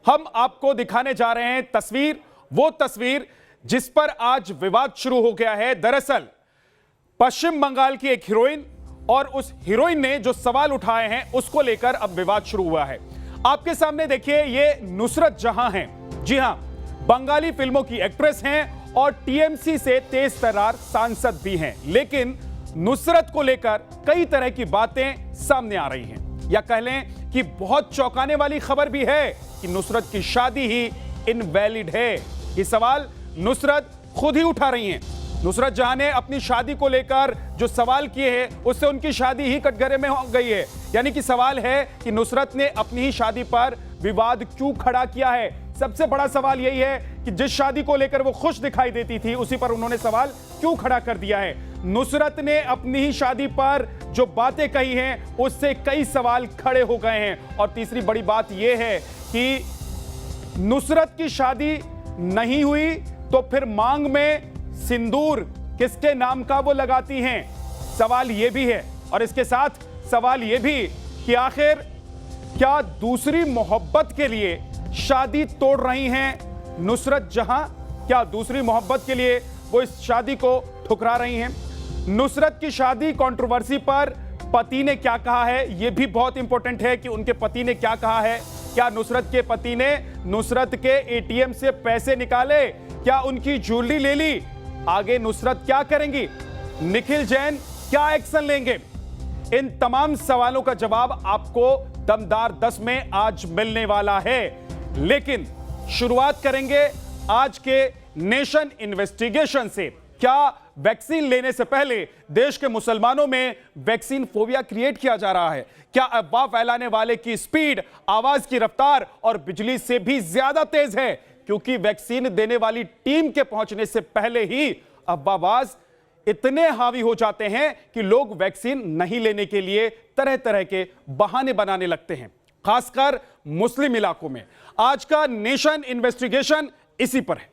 हम आपको दिखाने जा रहे हैं तस्वीर, वो तस्वीर जिस पर आज विवाद शुरू हो गया है। दरअसल पश्चिम बंगाल की एक हीरोइन और उस हीरोइन ने जो सवाल उठाए हैं उसको लेकर अब विवाद शुरू हुआ है। आपके सामने देखिए, ये नुसरत जहां हैं। जी हां, बंगाली फिल्मों की एक्ट्रेस हैं और टीएमसी से तेज तर्रार सांसद भी हैं। लेकिन नुसरत को लेकर कई तरह की बातें सामने आ रही हैं, या कह लें कि बहुत चौंकाने वाली खबर भी है कि नुसरत की शादी ही इनवैलिड है। ये सवाल नुसरत खुद ही उठा रही हैं। नुसरत जहां ने अपनी शादी को लेकर जो सवाल किए हैं उससे उनकी शादी ही कटघरे में हो गई है। यानी कि सवाल है कि नुसरत ने अपनी ही शादी पर विवाद क्यों खड़ा किया है। सबसे बड़ा सवाल यही है कि जिस शादी को लेकर वो खुश दिखाई देती थी उसी पर उन्होंने सवाल क्यों खड़ा कर दिया है। नुसरत ने अपनी ही शादी पर जो बातें कही हैं उससे कई सवाल खड़े हो गए हैं। और तीसरी बड़ी बात यह है कि नुसरत की शादी नहीं हुई तो फिर मांग में सिंदूर किसके नाम का वो लगाती हैं, सवाल यह भी है। और इसके साथ सवाल यह भी कि आखिर क्या दूसरी मोहब्बत के लिए शादी तोड़ रही हैं नुसरत जहां? क्या दूसरी मोहब्बत के लिए वो इस शादी को ठुकरा रही हैं? नुसरत की शादी कंट्रोवर्सी पर पति ने क्या कहा है, यह भी बहुत इंपॉर्टेंट है कि उनके पति ने क्या कहा है। क्या नुसरत के पति ने नुसरत के एटीएम से पैसे निकाले? क्या उनकी ज्वेलरी ले ली? आगे नुसरत क्या करेंगी? निखिल जैन क्या एक्शन लेंगे? इन तमाम सवालों का जवाब आपको दमदार 10 में आज मिलने वाला है। लेकिन शुरुआत करेंगे आज के नेशन इन्वेस्टिगेशन से। क्या वैक्सीन लेने से पहले देश के मुसलमानों में वैक्सीन फोबिया क्रिएट किया जा रहा है? क्या अफवाह फैलाने वाले की स्पीड, आवाज की रफ्तार और बिजली से भी ज्यादा तेज है? क्योंकि वैक्सीन देने वाली टीम के पहुंचने से पहले ही अफवाहबाज इतने हावी हो जाते हैं कि लोग वैक्सीन नहीं लेने के लिए तरह तरह के बहाने बनाने लगते हैं, खासकर मुस्लिम इलाकों में। आज का नेशन इन्वेस्टिगेशन इसी पर है।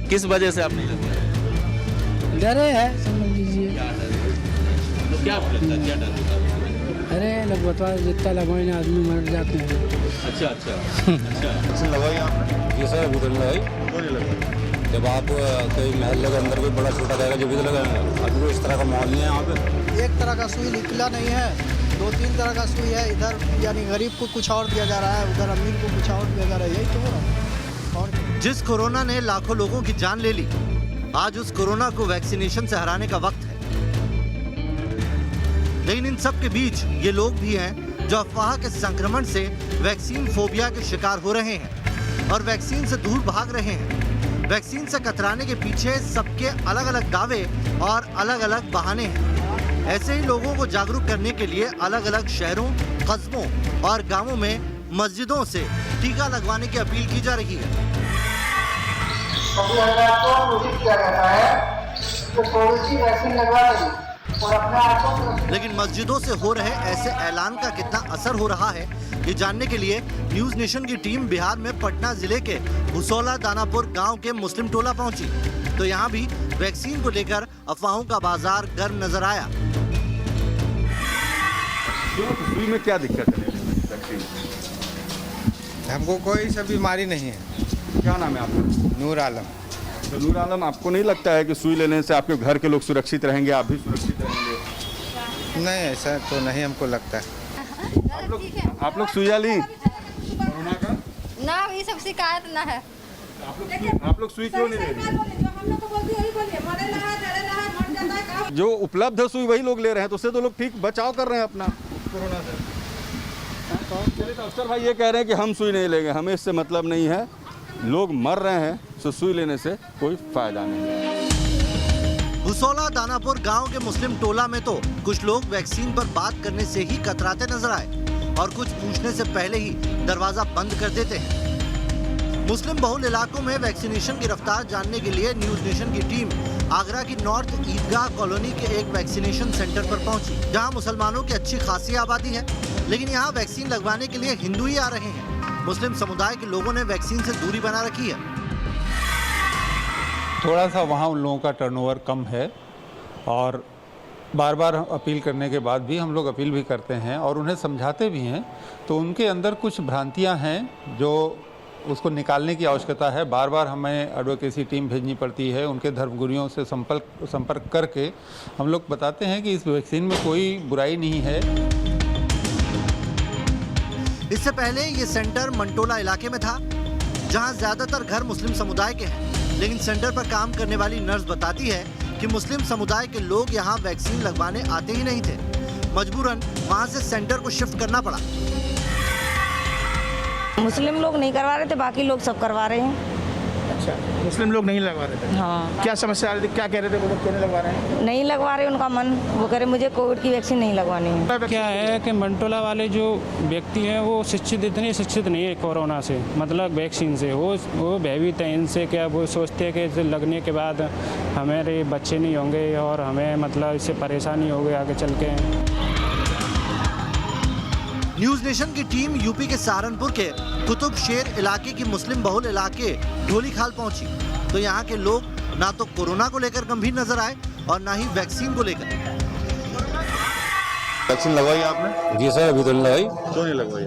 किस वजह से आप नहीं लगता? डरे है, समझ लीजिए। तो क्या लगता है, क्या डर? अरे लगभग जितना लगवाई ना आदमी मर जाते हैं। अच्छा अच्छा लगाई आपने? ये सर अभी तो नहीं लगाई। क्यों नहीं लगाई? जब आप कोई महल के अंदर कोई बड़ा छोटा रहेगा जब भी तो लगाएंगे। अभी तो इस तरह का माहौल नहीं है यहाँ पे। एक तरह का सुई निकला नहीं है, 2-3 तरह का सुई है। इधर यानी गरीब को कुछ और दिया जा रहा है, उधर अमीर को कुछ और दिया जा रहा है। यही तो हो रहा है। और जिस कोरोना ने लाखों लोगों की जान ले ली, आज उस कोरोना को वैक्सीनेशन से हराने का वक्त है। लेकिन इन सब के बीच ये लोग भी हैं जो अफवाह के संक्रमण से वैक्सीन फोबिया के शिकार हो रहे हैं और वैक्सीन से दूर भाग रहे हैं। वैक्सीन से कतराने के पीछे सबके अलग अलग दावे और अलग अलग बहाने हैं। ऐसे ही लोगों को जागरूक करने के लिए अलग अलग शहरों, कस्बों और गांवों में मस्जिदों से टीका लगवाने की अपील की जा रही है। लेकिन मस्जिदों से हो रहे ऐसे ऐलान का कितना असर हो रहा है, ये जानने के लिए न्यूज नेशन की टीम बिहार में पटना जिले के भुसौला दानापुर गांव के मुस्लिम टोला पहुंची। तो यहाँ भी वैक्सीन को लेकर अफवाहों का बाजार गर्म नजर आया। सुई में क्या दिक्कत है? हमको कोई सा बीमारी नहीं है। क्या नाम है आपका? नूर आलम। तो नूर आलम, आपको नहीं लगता है कि सुई लेने से आपके घर के लोग सुरक्षित रहेंगे, आप भी सुरक्षित रहेंगे? नहीं, ऐसा तो नहीं हमको लगता है। आप लोग सुइया ली कोरोना का? ना, ये सब शिकायत ना है। आप लोग सुई क्यों नहीं ले रहे? जो उपलब्ध है सुई वही लोग ले रहे हैं, तो उससे तो लोग ठीक बचाव कर रहे हैं अपना कोरोना से। चलिए, तो अफसर भाई ये कह रहे हैं कि हम सुई नहीं लेंगे, हमें इससे मतलब नहीं है, लोग मर रहे हैं, तो सुई लेने से कोई फायदा नहीं है। भुसौला दानापुर गांव के मुस्लिम टोला में तो कुछ लोग वैक्सीन पर बात करने से ही कतराते नजर आए और कुछ पूछने से पहले ही दरवाजा बंद कर देते हैं। मुस्लिम बहुल इलाकों में वैक्सीनेशन की रफ्तार जानने के लिए न्यूज नेशन की टीम आगरा की नॉर्थ ईदगाह कॉलोनी के एक वैक्सीनेशन सेंटर पर पहुंची, जहां मुसलमानों की अच्छी खासी आबादी है, लेकिन यहां वैक्सीन लगवाने के लिए हिंदू ही आ रहे हैं। मुस्लिम समुदाय के लोगों ने वैक्सीन से दूरी बना रखी है। थोड़ा सा वहाँ उन लोगों का टर्नओवर कम है और बार बार अपील करने के बाद भी हम लोग अपील भी करते हैं और उन्हें समझाते भी हैं, तो उनके अंदर कुछ भ्रांतियां हैं जो उसको निकालने की आवश्यकता है। बार बार हमें एडवोकेसी टीम भेजनी पड़ती है, उनके धर्मगुरुओं से संपर्क करके हम लोग बताते हैं कि इस वैक्सीन में कोई बुराई नहीं है। इससे पहले ये सेंटर मंटोला इलाके में था, जहां ज्यादातर घर मुस्लिम समुदाय के हैं, लेकिन सेंटर पर काम करने वाली नर्स बताती है कि मुस्लिम समुदाय के लोग यहां वैक्सीन लगवाने आते ही नहीं थे। मजबूरन वहां से सेंटर को शिफ्ट करना पड़ा। मुस्लिम लोग नहीं करवा रहे थे, बाकी लोग सब करवा रहे हैं। अच्छा, मुस्लिम लोग नहीं लगवा रहे थे? हाँ। क्या समस्या आ रही थी, क्या कह रहे थे वो लोग, क्यों नहीं लगवा रहे हैं? नहीं लगवा रहे, उनका मन, वो कह रहे मुझे कोविड की वैक्सीन नहीं लगवानी है। क्या है कि मंटोला वाले जो व्यक्ति हैं वो इतने शिक्षित नहीं है कोरोना से, मतलब वैक्सीन से। वो भयभीत हैं इनसे। क्या वो सोचते हैं कि इसे लगने के बाद हमारे बच्चे नहीं होंगे और हमें मतलब इससे परेशानी होगी आगे चल के। न्यूज नेशन की टीम यूपी के सहारनपुर के कुतुब शेर इलाके की मुस्लिम बहुल इलाके ढोलीखाल पहुंची, तो यहाँ के लोग ना तो कोरोना को लेकर गंभीर नजर आए और ना ही वैक्सीन को लेकर। वैक्सीन लगवाई आपने? जी सर, अभी तो नहीं लगाई। क्यों नहीं लगवाई?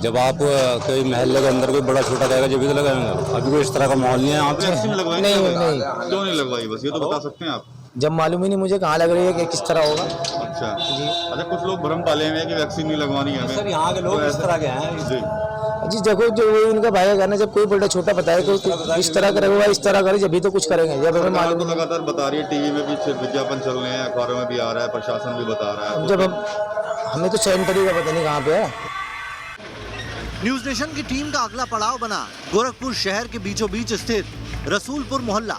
जब आप कोई महल्ले के अंदर कोई बड़ा छोटा कहेगा जब भी तो लगाएंगे। अभी कोई इस तरह का माहौल नहीं है यहाँ पे। वैक्सीन लगवाई? नहीं। क्यों नहीं लगवाई, बस ये तो बता सकते हैं आप? जब मालूम ही नहीं मुझे कहाँ लग रही है कि किस तरह होगा। अच्छा जी। अच्छा, कुछ लोग भ्रम पाले हुए हैं कि वैक्सीन नहीं लगवानी है। सर यहाँ के लोग इस तरह के हैं जी देखो, जो उनका भाई कहना, जब कोई बड़ा छोटा बताए तो इस तरह करेगा, इस तरह करे, जब भी तो कुछ करेंगे। जब हमें मालूम तो लगातार बता रही है, टीवी में भी विज्ञापन चल रहे हैं, अखबारों में भी आ रहा है, प्रशासन भी बता रहा है। जब हमें तो सेंटर का पता नहीं कहाँ पे है। न्यूज नेशन की टीम का अगला पड़ाव बना गोरखपुर शहर के बीचों बीच स्थित रसूलपुर मोहल्ला।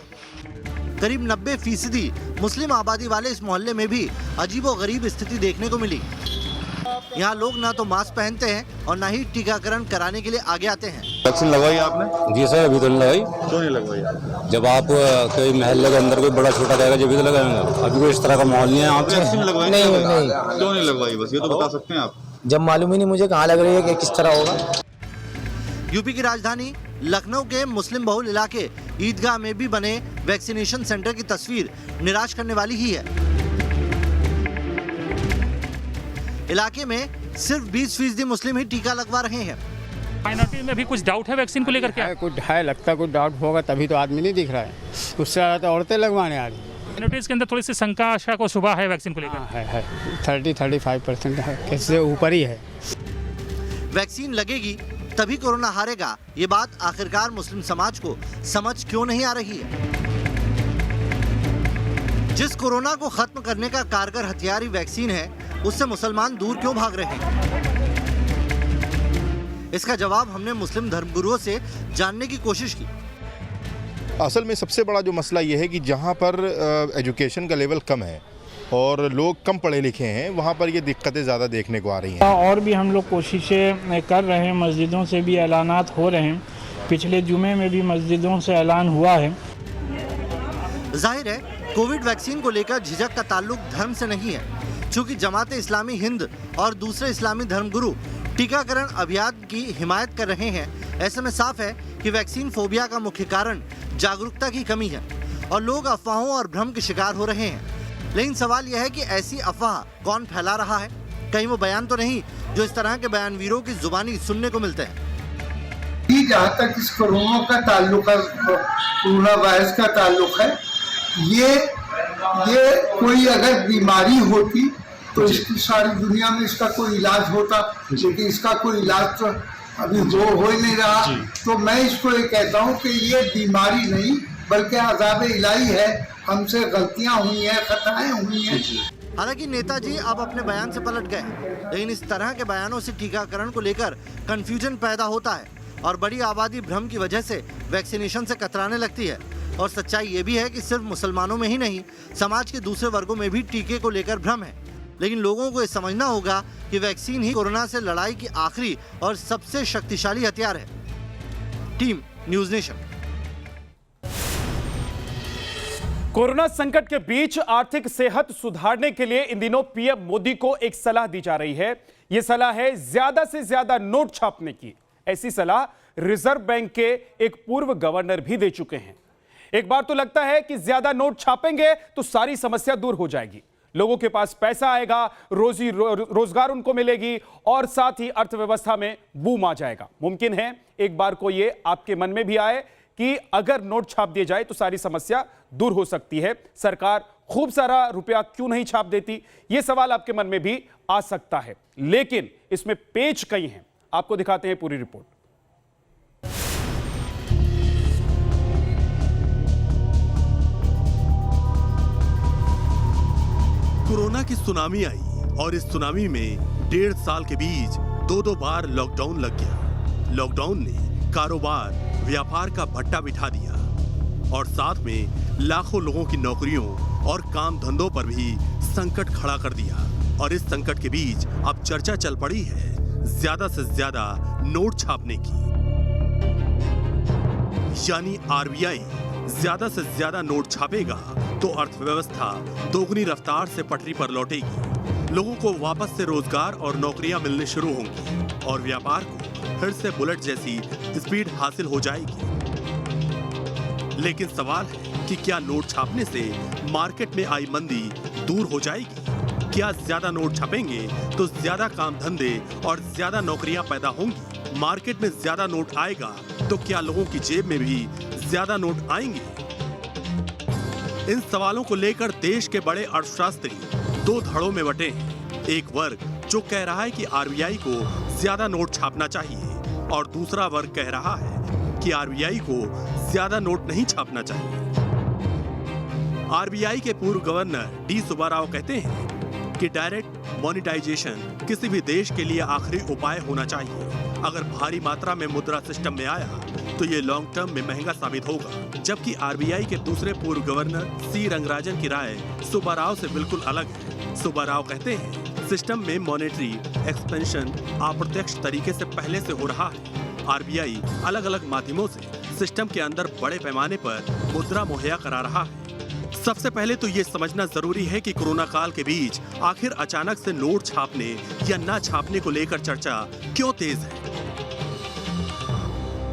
करीब 90% मुस्लिम आबादी वाले इस मोहल्ले में भी अजीबोगरीब स्थिति देखने को मिली। यहाँ लोग ना तो मास्क पहनते हैं और ना ही टीकाकरण कराने के लिए आगे आते हैं। वैक्सीन लगवाई आपने? जी सर, अभी तो नहीं लगाई। क्यों नहीं लगवाई? जब आप कोई महल्ले के अंदर कोई बड़ा छोटा कहेगा जब भी तो लगाएंगे। अभी कोई इस तरह का माहौल नहीं है यहाँ पे। वैक्सीन लगवाई? नहीं। क्यों नहीं लगवाई, बस ये तो बता सकते हैं आप? जब मालूम ही नहीं मुझे कहाँ लग रही है कि किस तरह होगा। यूपी की राजधानी लखनऊ के मुस्लिम बहुल इलाके ईदगाह में भी बने वैक्सीनेशन सेंटर की तस्वीर निराश करने वाली ही है। इलाके में सिर्फ 20% मुस्लिम ही टीका लगवा रहे हैं। माइनॉरिटी में भी कुछ डाउट है वैक्सीन को लेकर? क्या कुछ है, लगता है कुछ डाउट होगा, तभी तो आदमी नहीं दिख रहा है। कुछ से ज़्यादा तो औरतें लगवाने आ रही हैं। माइनॉरिटीज के अंदर थोड़ी सी शंका आशा को सुबह है वैक्सीन को लेकर? है 30-35% है, इससे ऊपर ही है। वैक्सीन लगेगी तभी कोरोना हारेगा, ये बात आखिरकार मुस्लिम समाज को समझ क्यों नहीं आ रही है? जिस कोरोना को खत्म करने का कारगर हथियार ही वैक्सीन है, उससे मुसलमान दूर क्यों भाग रहे हैं? इसका जवाब हमने मुस्लिम धर्मगुरुओं से जानने की कोशिश की। असल में सबसे बड़ा जो मसला ये है कि जहाँ पर एजुकेशन का लेवल कम है और लोग कम पढ़े लिखे हैं, वहाँ पर ये दिक्कतें ज़्यादा देखने को आ रही हैं। और भी हम लोग कोशिशें कर रहे हैं, मस्जिदों से भी ऐलानात हो रहे हैं। पिछले जुमे में भी मस्जिदों से ऐलान हुआ है। जाहिर है कोविड वैक्सीन को लेकर झिझक का ताल्लुक धर्म से नहीं है, चूँकि जमात इस्लामी हिंद और दूसरे इस्लामी धर्मगुरु टीकाकरण अभियान की हिमायत कर रहे हैं। ऐसे में साफ है कि वैक्सीन फोबिया का मुख्य कारण जागरूकता की कमी है और लोग अफवाहों और भ्रम के शिकार हो रहे हैं। लेकिन सवाल यह है कि ऐसी अफवाह कौन फैला रहा है? कहीं वो बयान तो नहीं जो इस तरह के बयानवीरों की जुबानी सुनने को मिलते हैं। जहाँ तक इस कोरोना का ताल्लुक है, कोरोना वायरस का ताल्लुक है, ये कोई अगर बीमारी होती तो इसकी सारी दुनिया में इसका कोई इलाज होता, लेकिन इसका कोई इलाज तो अभी हो ही नहीं रहा। तो मैं इसको ये कहता हूँ कि ये बीमारी नहीं बल्कि अज़ाब इलाही है, हमसे गलतियाँ हुई हैं, खताएं हुई हैं। हालांकि नेताजी अब अपने बयान से पलट गए, लेकिन इस तरह के बयानों से टीकाकरण को लेकर कंफ्यूजन पैदा होता है और बड़ी आबादी भ्रम की वजह से वैक्सीनेशन से कतराने लगती है। और सच्चाई ये भी है कि सिर्फ मुसलमानों में ही नहीं, समाज के दूसरे वर्गों में भी टीके को लेकर भ्रम है। लेकिन लोगों को ये समझना होगा कि वैक्सीन ही कोरोना से लड़ाई की आखिरी और सबसे शक्तिशाली हथियार है। Team news nation. कोरोना संकट के बीच आर्थिक सेहत सुधारने के लिए इन दिनों पीएम मोदी को एक सलाह दी जा रही है। यह सलाह है ज्यादा से ज्यादा नोट छापने की। ऐसी सलाह रिजर्व बैंक के एक पूर्व गवर्नर भी दे चुके हैं। एक बार तो लगता है कि ज्यादा नोट छापेंगे तो सारी समस्या दूर हो जाएगी, लोगों के पास पैसा आएगा, रोजगार उनको मिलेगी और साथ ही अर्थव्यवस्था में बूम आ जाएगा। मुमकिन है एक बार को यह आपके मन में भी आए कि अगर नोट छाप दिए जाए तो सारी समस्या दूर हो सकती है। सरकार खूब सारा रुपया क्यों नहीं छाप देती, यह सवाल आपके मन में भी आ सकता है, लेकिन इसमें पेच कई हैं। आपको दिखाते हैं पूरी रिपोर्ट। कोरोना की सुनामी आई और इस सुनामी में 1.5 साल के बीच 2 बार लॉकडाउन लग गया। लॉकडाउन ने कारोबार, व्यापार का भट्टा बिठा दिया और साथ में लाखों लोगों की नौकरियों और काम धंधों पर भी संकट खड़ा कर दिया। और इस संकट के बीच अब चर्चा चल पड़ी है ज्यादा से ज्यादा नोट छापने की, यानी आरबीआई ज्यादा से ज्यादा नोट छापेगा तो अर्थव्यवस्था दोगुनी रफ्तार से पटरी पर लौटेगी, लोगों को वापस से रोजगार और नौकरियां मिलने शुरू होंगी और व्यापार को फिर से बुलेट जैसी स्पीड हासिल हो जाएगी। लेकिन सवाल है कि क्या नोट छापने से मार्केट में आई मंदी दूर हो जाएगी? क्या ज्यादा नोट छपेंगे तो ज्यादा काम धंधे और ज्यादा नौकरियां पैदा होंगी? मार्केट में ज्यादा नोट आएगा तो क्या लोगों की जेब में भी ज्यादा नोट आएंगे? इन सवालों को लेकर देश के बड़े अर्थशास्त्री 2 धड़ों में बटे हैं। एक वर्ग जो कह रहा है कि आरबीआई को ज्यादा नोट छापना चाहिए और दूसरा वर्ग कह रहा है कि आरबीआई को ज्यादा नोट नहीं छापना चाहिए। आरबीआई के पूर्व गवर्नर डी सुब्बा राव कहते हैं कि डायरेक्ट मॉनिटाइजेशन किसी भी देश के लिए आखिरी उपाय होना चाहिए। अगर भारी मात्रा में मुद्रा सिस्टम में आया तो ये लॉन्ग टर्म में महंगा साबित होगा। जबकि आरबीआई के दूसरे पूर्व गवर्नर सी रंगराजन की राय सुब्बा राव से बिल्कुल अलग है। सुब्बा राव कहते हैं सिस्टम में मॉनेटरी एक्सपेंशन अप्रत्यक्ष तरीके से पहले से हो रहा है। आरबीआई अलग अलग माध्यमों से सिस्टम के अंदर बड़े पैमाने पर मुद्रा मुहैया करा रहा है। सबसे पहले तो ये समझना जरूरी है कि कोरोना काल के बीच आखिर अचानक से नोट छापने या ना छापने को लेकर चर्चा क्यों तेज है।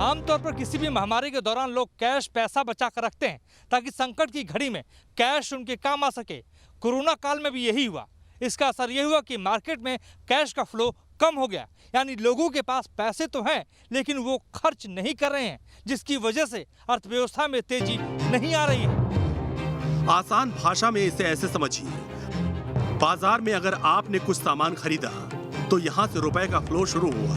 आमतौर पर किसी भी महामारी के दौरान लोग कैश पैसा बचा कर रखते हैं ताकि संकट की घड़ी में कैश उनके काम आ सके। कोरोना काल में भी यही हुआ। इसका असर यह हुआ कि मार्केट में कैश का फ्लो कम हो गया, यानी लोगों के पास पैसे तो हैं लेकिन वो खर्च नहीं कर रहे हैं, जिसकी वजह से अर्थव्यवस्था में तेजी नहीं आ रही है। आसान भाषा में इसे ऐसे समझिए, बाजार में अगर आपने कुछ सामान खरीदा तो यहाँ से रुपए का फ्लो शुरू हुआ,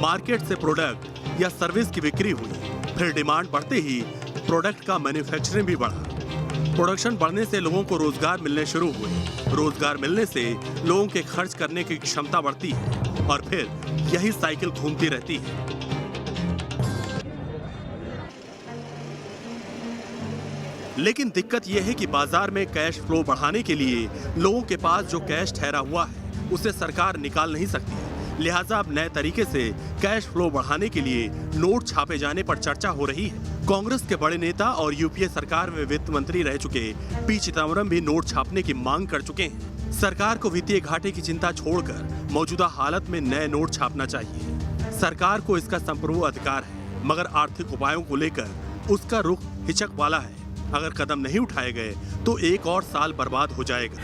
मार्केट से प्रोडक्ट या सर्विस की बिक्री हुई, फिर डिमांड बढ़ते ही प्रोडक्ट का मैन्युफैक्चरिंग भी बढ़ा। प्रोडक्शन बढ़ने से लोगों को रोजगार मिलने शुरू हुए, रोजगार मिलने से लोगों के खर्च करने की क्षमता बढ़ती है और फिर यही साइकिल घूमती रहती है। लेकिन दिक्कत यह है कि बाजार में कैश फ्लो बढ़ाने के लिए लोगों के पास जो कैश ठहरा हुआ है उसे सरकार निकाल नहीं सकती। लिहाजा अब नए तरीके से कैश फ्लो बढ़ाने के लिए नोट छापे जाने पर चर्चा हो रही है। कांग्रेस के बड़े नेता और यूपीए सरकार में वित्त मंत्री रह चुके पी चिदम्बरम भी नोट छापने की मांग कर चुके हैं। सरकार को वित्तीय घाटे की चिंता छोड़कर मौजूदा हालत में नए नोट छापना चाहिए। सरकार को इसका संपूर्ण अधिकार है, मगर आर्थिक उपायों को लेकर उसका रुख हिचक वाला है। अगर कदम नहीं उठाए गए तो 1 और साल बर्बाद हो जाएगा।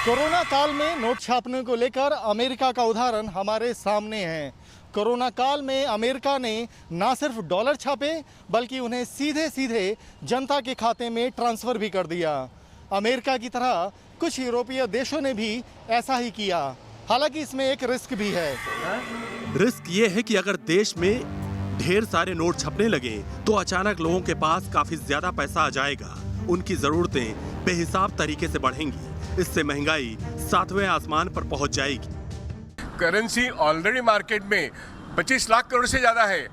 कोरोना काल में नोट छापने को लेकर अमेरिका का उदाहरण हमारे सामने है। कोरोना काल में अमेरिका ने ना सिर्फ डॉलर छापे बल्कि उन्हें सीधे सीधे जनता के खाते में ट्रांसफर भी कर दिया। अमेरिका की तरह कुछ यूरोपीय देशों ने भी ऐसा ही किया। हालांकि इसमें एक रिस्क भी है। रिस्क ये है कि अगर देश में ढेर सारे नोट छपने लगे तो अचानक लोगों के पास काफी ज्यादा पैसा आ जाएगा, उनकी जरूरतें बेहिसाब तरीके से बढ़ेंगी। इससे महंगाई 7वें आसमान पर पहुंच जाएगी। करेंसी ऑलरेडी मार्केट में 25 लाख करोड़ से ज्यादा है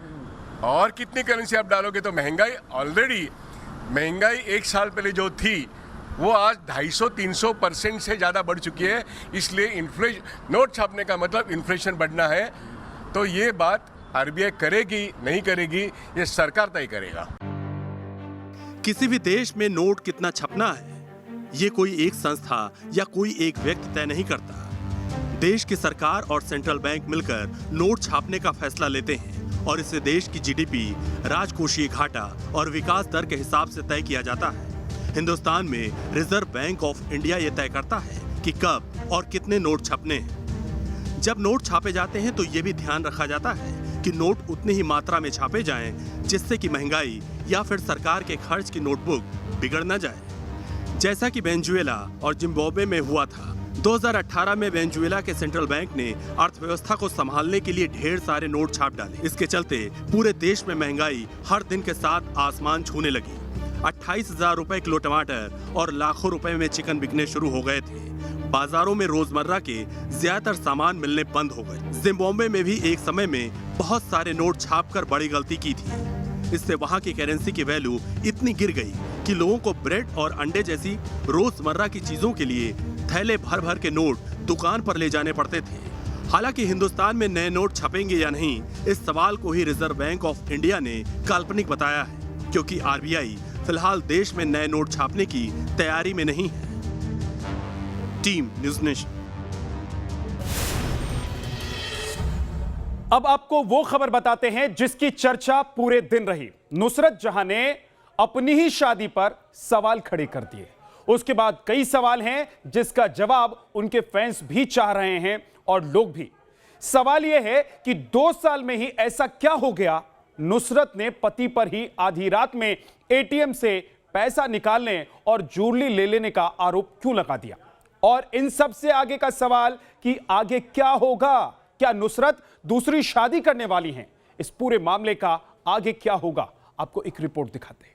और कितनी करेंसी आप डालोगे तो महंगाई 1 साल पहले जो थी वो आज 250-300% से ज़्यादा बढ़ चुकी है। इसलिए नोट छापने का मतलब इन्फ्लेशन बढ़ना है। तो ये बात आरबीआई करेगी नहीं करेगी ये सरकार तय करेगा। किसी भी देश में नोट कितना छपना है ये कोई एक संस्था या कोई एक व्यक्ति तय नहीं करता। देश की सरकार और सेंट्रल बैंक मिलकर नोट छापने का फैसला लेते हैं और इसे देश की जीडीपी, राजकोषीय घाटा और विकास दर के हिसाब से तय किया जाता है। हिंदुस्तान में रिजर्व बैंक ऑफ इंडिया ये तय करता है कि कब और कितने नोट छपने हैं। जब नोट छापे जाते हैं तो ये भी ध्यान रखा जाता है कि नोट उतनी ही मात्रा में छापे जाएं जिससे कि महंगाई या फिर सरकार के खर्च की नोटबुक बिगड़ न जाए, जैसा कि वेनेजुएला और जिम्बाब्वे में हुआ था। 2018 में वेनेजुएला के सेंट्रल बैंक ने अर्थव्यवस्था को संभालने के लिए ढेर सारे नोट छाप डाले। इसके चलते पूरे देश में महंगाई हर दिन के साथ आसमान छूने लगी। 28,000 रुपए किलो टमाटर और लाखों रुपए में चिकन बिकने शुरू हो गए थे। बाजारों में रोजमर्रा के ज्यादातर सामान मिलने बंद हो गए। जिम्बाब्वे में भी एक समय में बहुत सारे नोट छापकर बड़ी गलती की थी। इससे वहां की करेंसी की वैल्यू इतनी गिर गई कि लोगों को ब्रेड और अंडे जैसी रोजमर्रा की चीजों के लिए थैले भर भर के नोट दुकान पर ले जाने पड़ते थे। हालांकि हिंदुस्तान में नए नोट छपेंगे या नहीं, इस सवाल को ही रिजर्व बैंक ऑफ इंडिया ने काल्पनिक बताया है, क्योंकि आरबीआई फिलहाल देश में नए नोट छापने की तैयारी में नहीं है। Team news nation. अब आपको वो खबर बताते हैं जिसकी चर्चा पूरे दिन रही। नुसरत जहां ने अपनी ही शादी पर सवाल खड़े कर दिए। उसके बाद कई सवाल हैं जिसका जवाब उनके फैंस भी चाह रहे हैं और लोग भी। सवाल यह है कि 2 साल में ही ऐसा क्या हो गया, नुसरत ने पति पर ही आधी रात में एटीएम से पैसा निकालने और ज्वेलरी ले लेने का आरोप क्यों लगा दिया। और इन सब से आगे का सवाल कि आगे क्या होगा, क्या नुसरत दूसरी शादी करने वाली हैं। इस पूरे मामले का आगे क्या होगा, आपको एक रिपोर्ट दिखाते हैं।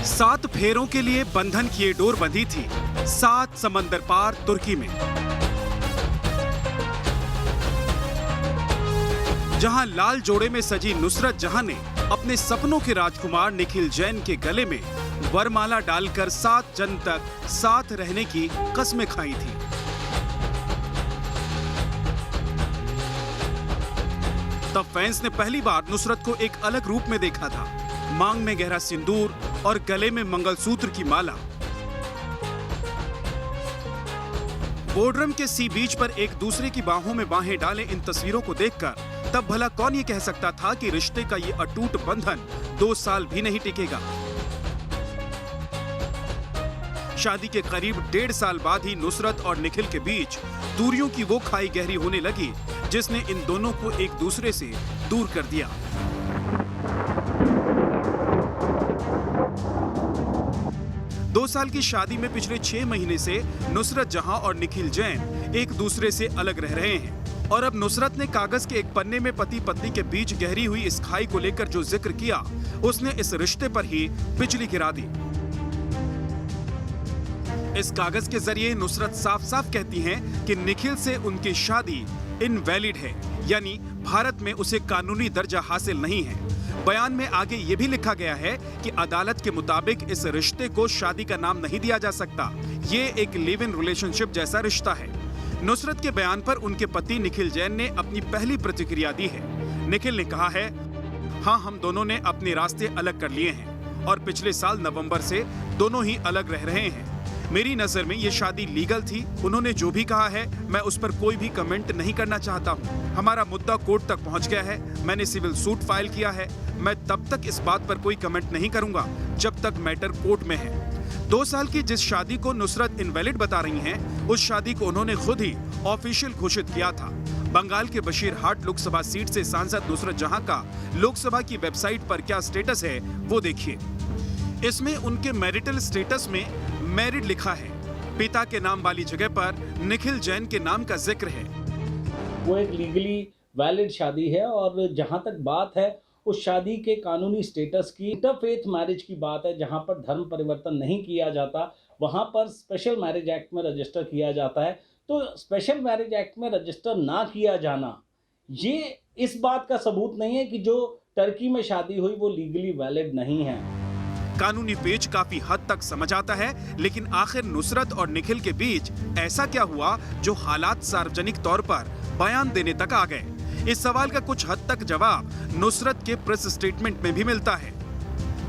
7 फेरों के लिए बंधन की ये डोर बंधी थी 7 समंदर पार तुर्की में, जहां लाल जोड़े में सजी नुसरत जहां ने अपने सपनों के राजकुमार निखिल जैन के गले में वरमाला डालकर 7 जन्म तक साथ रहने की कस्में खाई थी। तब फैंस ने पहली बार नुसरत को एक अलग रूप में देखा था। मांग में गहरा सिंदूर और गले में मंगलसूत्र की माला। बोर्डरम के सी बीच पर एक दूसरे की बाहों में बाहें डाले इन तस्वीरों को देखकर तब भला कौन ये कह सकता था कि रिश्ते का ये अटूट बंधन 2 साल भी नहीं टिकेगा। शादी के करीब 1.5 साल बाद ही नुसरत और निखिल के बीच दूरियों की वो खाई गहरी होने लगी जिसने इन दोनों को एक दूसरे से दूर कर दिया। दो साल की शादी में पिछले 6 महीने से नुसरत जहां और निखिल जैन एक दूसरे से अलग रह रहे हैं। और अब नुसरत ने कागज के एक पन्ने में पति पत्नी के बीच गहरी हुई इस खाई को लेकर जो जिक्र किया, उसने इस रिश्ते पर ही बिजली गिरा दी। इस कागज के जरिए नुसरत साफ साफ कहती हैं कि निखिल से उनकी शादी इनवैलिड है, यानी भारत में उसे कानूनी दर्जा हासिल नहीं है। बयान में आगे ये भी लिखा गया है कि अदालत के मुताबिक इस रिश्ते को शादी का नाम नहीं दिया जा सकता। ये एक लिव इन रिलेशनशिप जैसा रिश्ता है। नुसरत के बयान पर उनके पति निखिल जैन ने अपनी पहली प्रतिक्रिया दी है। निखिल ने कहा है, हाँ, हम दोनों ने अपने रास्ते अलग कर लिए हैं और पिछले साल नवंबर से दोनों ही अलग रह रहे हैं। मेरी नजर में ये शादी लीगल थी। उन्होंने जो भी कहा है मैं उस पर कोई भी कमेंट नहीं करना चाहता हूँ। हमारा मुद्दा कोर्ट तक पहुँच गया है। मैंने सिविल सूट फाइल किया है। मैं तब तक इस बात पर कोई कमेंट नहीं करूंगा जब तक मैटर कोर्ट में है। 2 साल की जिस शादी को नुसरत इनवैलिड बता रही हैं, उस शादी को उन्होंने खुद ही ऑफिशियल घोषित किया था। बंगाल के बशीरहाट लोकसभा सीट से सांसद नुसरत जहां का लोकसभा की वेबसाइट पर क्या स्टेटस है वो देखिए। इसमें उनके मैरिटल स्टेटस में मैरिड लिखा है। पिता के नाम वाली जगह पर निखिल जैन के नाम का जिक्र है। वो एक लीगली वैलिड शादी है और जहां तक बात है उस शादी के कानूनी स्टेटस की, इंटरफेथ मैरिज की बात है, जहां पर धर्म परिवर्तन नहीं किया जाता, वहां पर स्पेशल मैरिज एक्ट में रजिस्टर किया जाता है। तो स्पेशल मैरिज एक्ट में रजिस्टर ना किया जाना ये इस बात का सबूत नहीं है कि जो टर्की में शादी हुई वो लीगली वैलिड नहीं है। कानूनी पेच काफी हद तक समझ आता है, लेकिन आखिर नुसरत और निखिल के बीच ऐसा क्या हुआ जो हालात सार्वजनिक तौर पर बयान देने तक आ गए? इस सवाल का कुछ हद तक जवाब नुसरत के प्रेस स्टेटमेंट में भी मिलता है।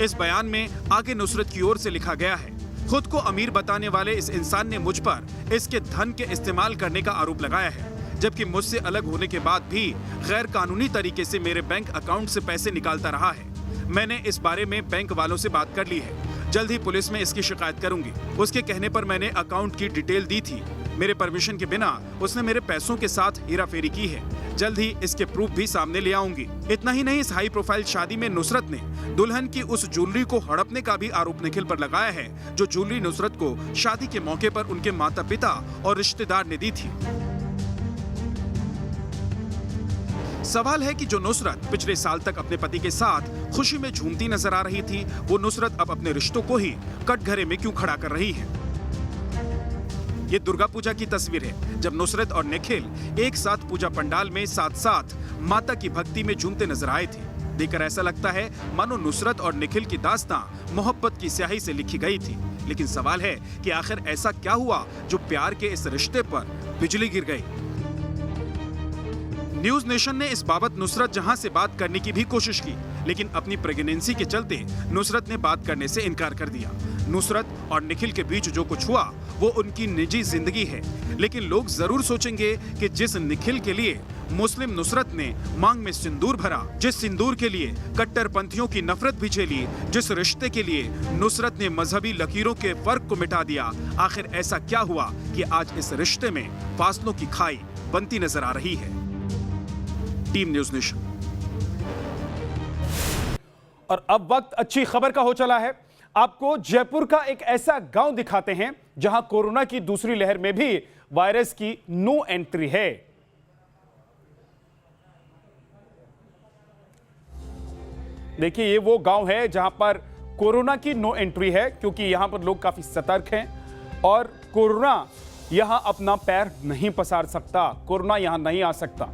इस बयान में आगे नुसरत की ओर से लिखा गया है, खुद को अमीर बताने वाले इस इंसान ने मुझ पर इसके धन के इस्तेमाल करने का आरोप लगाया है, जबकि मुझसे अलग होने के बाद भी गैर कानूनी तरीके से मेरे बैंक अकाउंट से पैसे निकालता रहा है। मैंने इस बारे में बैंक वालों से बात कर ली है, जल्द ही पुलिस में इसकी शिकायत करूंगी। उसके कहने पर मैंने अकाउंट की डिटेल दी थी। मेरे परमिशन के बिना उसने मेरे पैसों के साथ हेराफेरी की है। जल्द ही इसके प्रूफ भी सामने ले आऊंगी। इतना ही नहीं, इस हाई प्रोफाइल शादी में नुसरत ने दुल्हन की उस ज्वेलरी को हड़पने का भी आरोप निखिल पर लगाया है, जो ज्वेलरी नुसरत को शादी के मौके पर उनके माता पिता और रिश्तेदार ने दी थी। सवाल है कि जो नुसरत पिछले साल तक अपने पति के साथ खुशी में झूमती नजर आ रही थी, वो नुसरत अब अपने रिश्तों को ही कटघरे में क्यों खड़ा कर रही है? ये दुर्गा पूजा की तस्वीर है, जब नुसरत और निखिल एक साथ पूजा पंडाल में साथ साथ माता की भक्ति में झूमते नजर आए थे। देखकर ऐसा लगता है मानो नुसरत और निखिल की दास्तां मोहब्बत की स्याही से लिखी गई थी। लेकिन सवाल है कि आखिर ऐसा क्या हुआ जो प्यार के इस रिश्ते पर बिजली गिर गई? न्यूज नेशन ने इस बाबत नुसरत जहां से बात करने की भी कोशिश की, लेकिन अपनी प्रेगनेंसी के चलते नुसरत ने बात करने से इनकार कर दिया। नुसरत और निखिल के बीच जो कुछ हुआ वो उनकी निजी जिंदगी है, लेकिन लोग जरूर सोचेंगे कि जिस निखिल के लिए मुस्लिम नुसरत ने मांग में सिंदूर भरा, जिस सिंदूर के लिए कट्टरपंथियों की नफरत भी झेली, जिस रिश्ते के लिए नुसरत ने मजहबी लकीरों के फर्क को मिटा दिया, आखिर ऐसा क्या हुआ कि आज इस रिश्ते में फासलों की खाई बनती नजर आ रही है? Team news nation. और अब वक्त अच्छी खबर का हो चला है। आपको जयपुर का एक ऐसा गांव दिखाते हैं जहां कोरोना की दूसरी लहर में भी वायरस की नो एंट्री है। देखिए, ये वो गांव है जहां पर कोरोना की नो एंट्री है, क्योंकि यहां पर लोग काफी सतर्क हैं और कोरोना यहां अपना पैर नहीं पसार सकता, कोरोना यहां नहीं आ सकता।